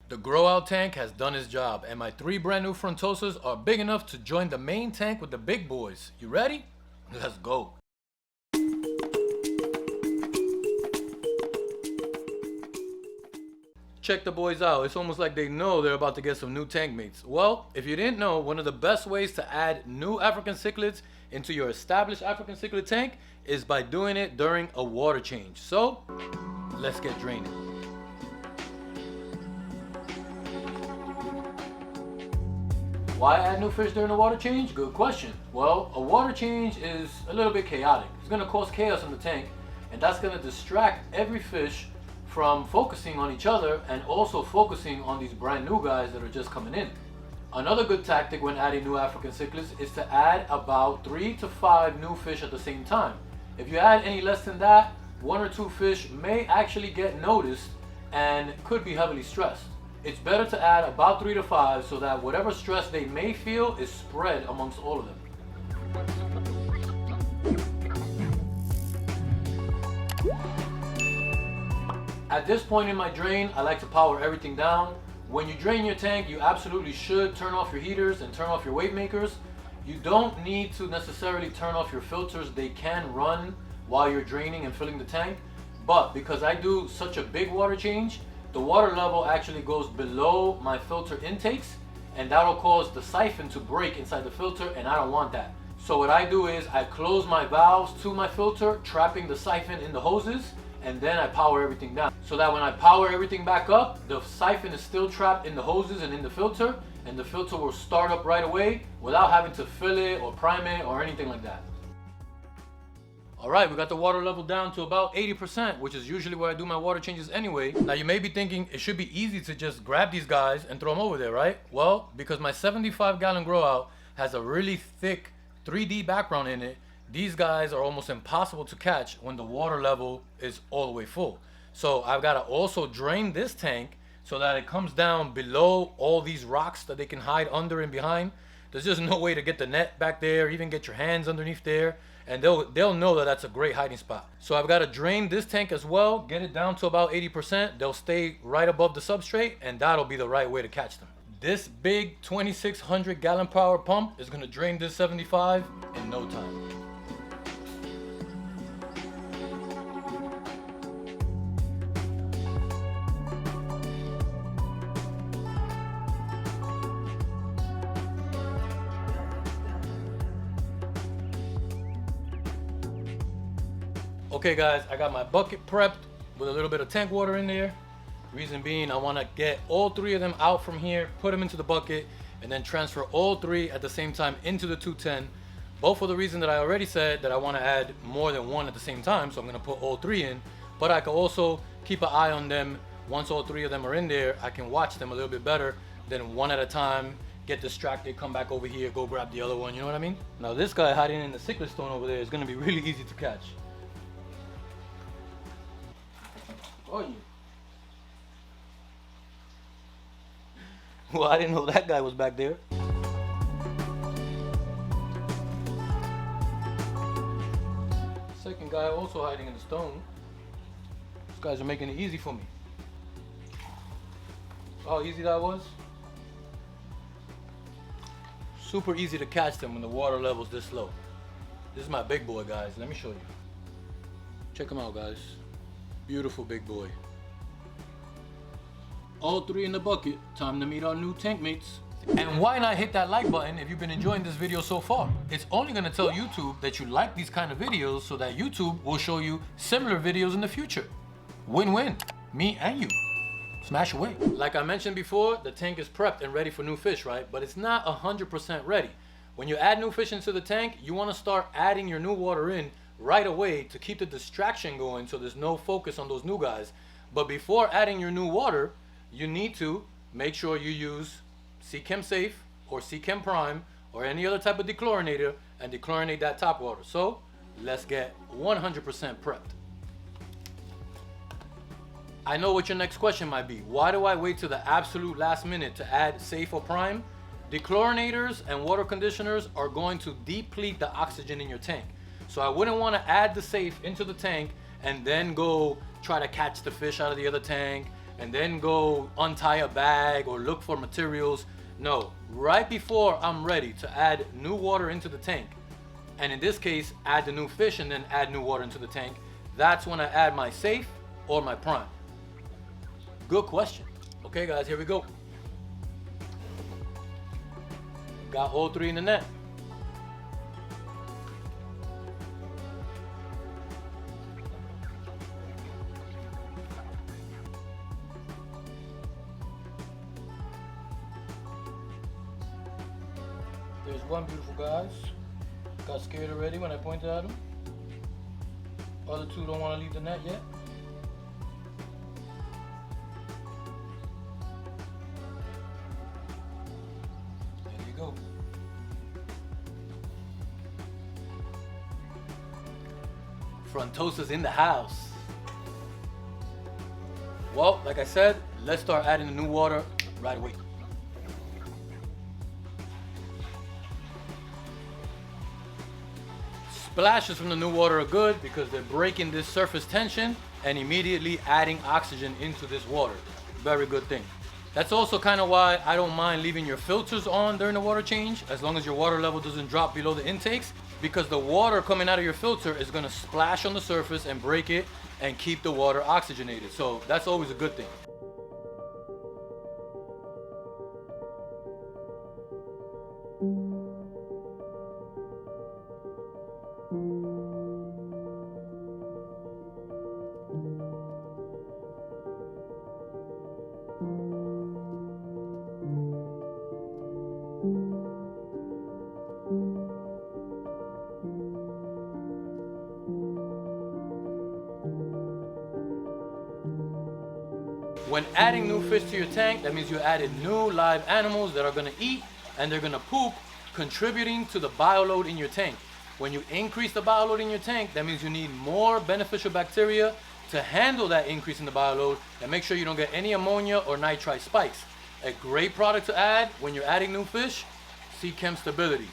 The grow out tank has done its job, and my 3 brand new Frontosas are big enough to join the main tank with the big boys. You ready? Let's go. Check the boys out. It's almost like they know they're about to get some new tank mates. Well, if you didn't know, one of the best ways to add new African cichlids into your established African cichlid tank is by doing it during a water change. So, let's get draining. Why add new fish during a water change? Good question. Well, a water change is a little bit chaotic. It's going to cause chaos in the tank, and that's going to distract every fish from focusing on each other and also focusing on these brand new guys that are just coming in. Another good tactic when adding new African cichlids is to add about 3 to 5 new fish at the same time. If you add any less than that, 1 or 2 fish may actually get noticed and could be heavily stressed. It's better to add about 3 to 5 so that whatever stress they may feel is spread amongst all of them. At this point in my drain, I like to power everything down. When you drain your tank, you absolutely should turn off your heaters and turn off your weight makers. You don't need to necessarily turn off your filters. They can run while you're draining and filling the tank. But because I do such a big water change, the water level actually goes below my filter intakes, and that'll cause the siphon to break inside the filter, and I don't want that. So what I do is I close my valves to my filter, trapping the siphon in the hoses, and then I power everything down. So that when I power everything back up, the siphon is still trapped in the hoses and in the filter, and the filter will start up right away without having to fill it or prime it or anything like that. Alright, we got the water level down to about 80%, which is usually where I do my water changes anyway. Now you may be thinking it should be easy to just grab these guys and throw them over there, right? Well, because my 75-gallon grow out has a really thick 3D background in it, these guys are almost impossible to catch when the water level is all the way full. So I've got to also drain this tank so that it comes down below all these rocks that they can hide under and behind. There's just no way to get the net back there, even get your hands underneath there, and they'll know that that's a great hiding spot. So I've got to drain this tank as well, get it down to about 80%. They'll stay right above the substrate, and that'll be the right way to catch them. This big 2,600 gallon power pump is going to drain this 75 in no time. Okay guys, I got my bucket prepped with a little bit of tank water in there. Reason being, I want to get all 3 of them out from here, put them into the bucket, and then transfer all 3 at the same time into the 210. Both for the reason that I already said that I want to add more than 1 at the same time, so I'm going to put all 3 in. But I can also keep an eye on them. Once all 3 of them are in there, I can watch them a little bit better than 1 at a time, get distracted, come back over here, go grab the other one, you know what I mean? Now this guy hiding in the cichlid stone over there is going to be really easy to catch. Oh, yeah. Well, I didn't know that guy was back there. Second guy also hiding in the stone. These guys are making it easy for me. How easy that was? Super easy to catch them when the water level's this low. This is my big boy, guys. Let me show you. Check him out, guys. Beautiful big boy. All 3 in the bucket. Time to meet our new tank mates. And why not hit that like button if you've been enjoying this video so far? It's only going to tell YouTube that you like these kind of videos so that YouTube will show you similar videos in the future. Win-win. Me and you. Smash away. Like I mentioned before, the tank is prepped and ready for new fish, right? But it's not 100% ready. When you add new fish into the tank, you want to start adding your new water in right away to keep the distraction going so there's no focus on those new guys. But before adding your new water, you need to make sure you use Seachem Safe or Seachem Prime or any other type of dechlorinator and dechlorinate that top water. So let's get 100% prepped. I know what your next question might be. Why do I wait to the absolute last minute to add Safe or Prime? Dechlorinators and water conditioners are going to deplete the oxygen in your tank. So I wouldn't want to add the Safe into the tank and then go try to catch the fish out of the other tank, and then go untie a bag or look for materials. No, right before I'm ready to add new water into the tank, and in this case, add the new fish and then add new water into the tank, that's when I add my safe or my prime. Good question. Okay guys, here we go. Got all three in the net. There's one beautiful guys. Got scared already when I pointed at him. Other two don't want to leave the net yet. There you go. Frontosa's in the house. Well, like I said, let's start adding the new water right away. Splashes from the new water are good because they're breaking this surface tension and immediately adding oxygen into this water. Very good thing. That's also kind of why I don't mind leaving your filters on during the water change, as long as your water level doesn't drop below the intakes, because the water coming out of your filter is going to splash on the surface and break it and keep the water oxygenated. So that's always a good thing. When adding new fish to your tank, that means you added new live animals that are going to eat and they're going to poop, contributing to the bioload in your tank. When you increase the bioload in your tank, that means you need more beneficial bacteria to handle that increase in the bioload and make sure you don't get any ammonia or nitrite spikes. A great product to add when you're adding new fish, Sea Chem Stability.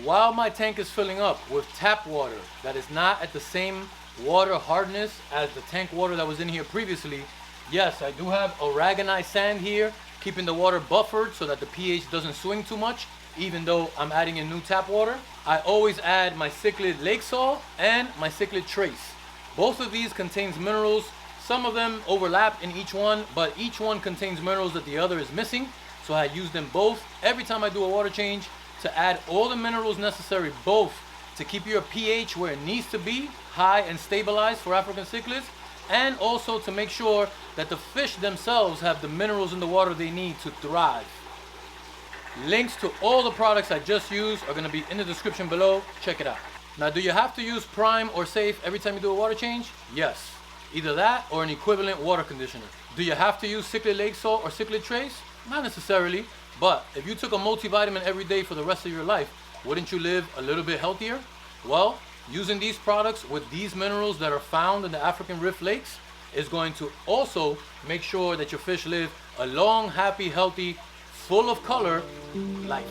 While my tank is filling up with tap water that is not at the same water hardness as the tank water that was in here previously, yes, I do have aragonite sand here, keeping the water buffered so that the pH doesn't swing too much, even though I'm adding in new tap water. I always add my Cichlid Lake Salt and my Cichlid Trace. Both of these contains minerals. Some of them overlap in each one, but each one contains minerals that the other is missing. So I use them both every time I do a water change to add all the minerals necessary, both to keep your pH where it needs to be, high and stabilized for African cichlids, and also to make sure that the fish themselves have the minerals in the water they need to thrive. Links to all the products I just used are going to be in the description below. Check it out. Now, do you have to use prime or safe every time you do a water change? Yes. Either that or an equivalent water conditioner. Do you have to use Cichlid Lake Salt or Cichlid Trace? Not necessarily, but if you took a multivitamin every day for the rest of your life, wouldn't you live a little bit healthier? Well, using these products with these minerals that are found in the African Rift Lakes is going to also make sure that your fish live a long, happy, healthy, full of color life.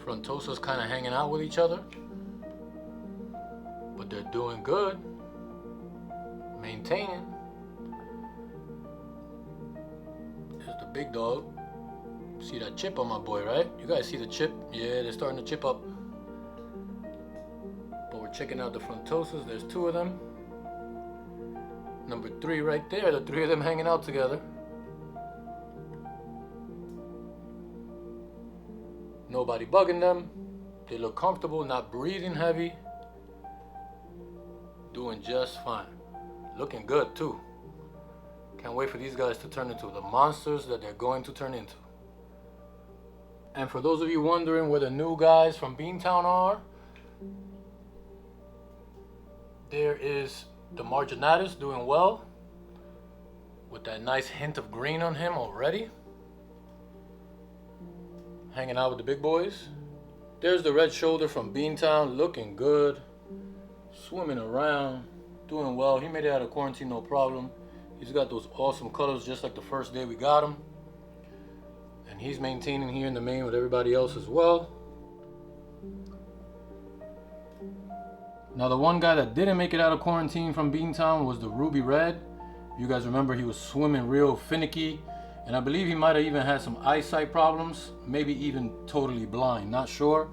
Frontosa's kind of hanging out with each other, but they're doing good, maintaining. There's the big dog. See that chip on my boy, right? You guys see the chip? Yeah, they're starting to chip up. But we're checking out the Frontosas. There's two of them. Number 3 right there, the 3 of them hanging out together. Nobody bugging them. They look comfortable, not breathing heavy. Doing just fine. Looking good too. Can't wait for these guys to turn into the monsters that they're going to turn into. And for those of you wondering where the new guys from Beantown are, there is the Marginatus doing well with that nice hint of green on him already. hanging out with the big boys. There's the red shoulder from Beantown, looking good, swimming around, doing well. He made it out of quarantine no problem. He's got those awesome colors just like the first day we got him. And he's maintaining here in the main with everybody else as well. Now the one guy that didn't make it out of quarantine from Beantown was the ruby red. You guys remember he was swimming real finicky, and I believe he might have even had some eyesight problems, maybe even totally blind, not sure,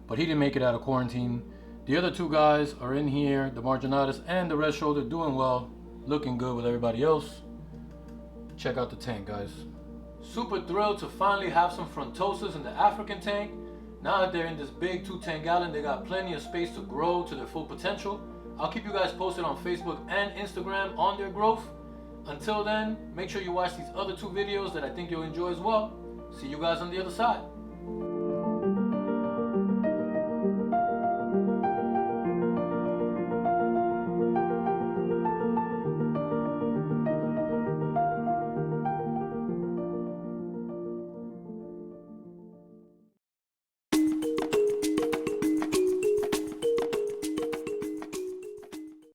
but he didn't make it out of quarantine. The other two guys are in here, the marginatus and the red shoulder, doing well, looking good with everybody else. Check out the tank, guys. Super thrilled to finally have some Frontosas in the African tank. Now that they're in this big 2-tank gallon, they got plenty of space to grow to their full potential. I'll keep you guys posted on Facebook and Instagram on their growth. Until then, make sure you watch these other 2 videos that I think you'll enjoy as well. See you guys on the other side.